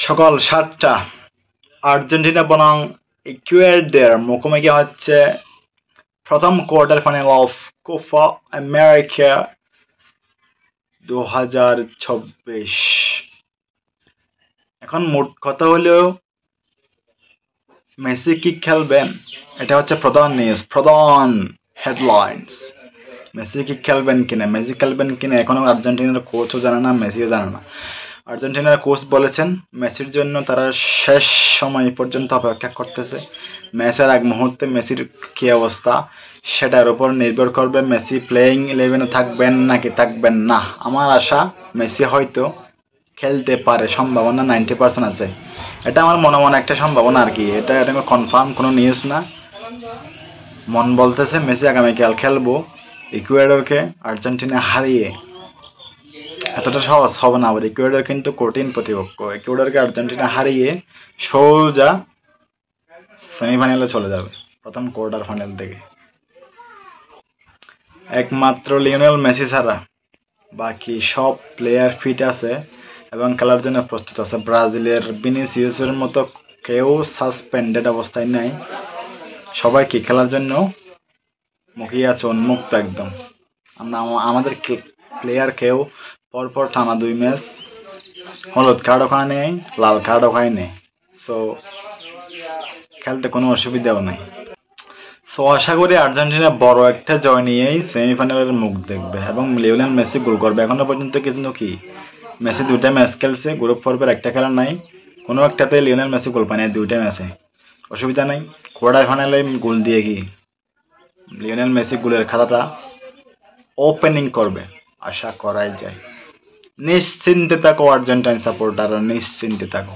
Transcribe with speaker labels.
Speaker 1: সকাল 7টা আর্জেন্টিনা বনাম ইকুয়েডর মুখোমুখি হচ্ছে প্রথম quarter final of Copa America 2026। এখন মোট কথা হলো মেসি কি খেলবেন, এটা হচ্ছে প্রধান নিউজ, প্রধান হেডলাইন্স। মেসি কি খেলবেন কিনা এখনো আর্জেন্টিনার কোচও জানে না, মেসিও জানে না। আর্জেন্টিনার কোচ বলেছেন মেসির জন্য তারা শেষ সময় পর্যন্ত অপেক্ষা করতেছে। ম্যাচের এক মুহূর্তে মেসির কি অবস্থা সেটার উপর নির্ভর করবে মেসি প্লেইং 11-এ থাকবেন নাকি থাকবেন না। আমার আশা মেসি হয়তো খেলতে পারে, সম্ভাবনা 90% আছে। এটা আমার মনে একটা সম্ভাবনা আর কি, এটা কনফার্ম কোনো নিউজ না। মন বলতেছে মেসি আগামীকাল খেলবো ইকুয়েডরকে আর্জেন্টিনা হারিয়ে। এতটা সহজ হবে না, আবার ইকুয়েডর কিন্তু কঠিন প্রতিপক্ষ। ইকুয়েডরকে আর্জেন্টিনা হারিয়ে সোজা সেমিফাইনালে চলে যাবে প্রথম কোয়ার্টার ফাইনাল থেকে। একমাত্র লিওনেল মেসি ছাড়া বাকি সব প্লেয়ার ফিট আছে এবং খেলার জন্য প্রস্তুত আছে। ব্রাজিলের ভিনিসিয়াসের মতো কেউ সাসপেন্ডেড অবস্থায় নাই, সবাই কি খেলার জন্য মুখিয়ে আছে, উন্মুক্ত একদম। আমাদের প্লেয়ার কেউ পরপর টানা 2 ম্যাচ হলুদ কার্ডও খায় নেই, লাল কার্ডও খায় নেই। সো খেলতে কোনো অসুবিধাও নাই। সো আশা করি আর্জেন্টিনা বড় একটা জয় নিয়েই সেমিফাইনালের মুখ দেখবে এবং লিওনেল মেসি গোল করবে। এখনো পর্যন্ত কিন্তু কি মেসি 2টা ম্যাচ খেলছে, গ্রুপ পর্বের একটা খেলা নাই, কোনো একটাতে লিওনেল মেসি গোল পায় নাই 2টা ম্যাচে। অসুবিধা নাই, কোয়ার্টার ফাইনালে গোল দিয়ে কি লিওনেল মেসি গোলের খাতাটা ওপেনিং করবে, আশা করাই যায়। নিশ্চিন্তে থাকো আর্জেন্টাইন সাপোর্টার, নিশ্চিন্তে থাকো।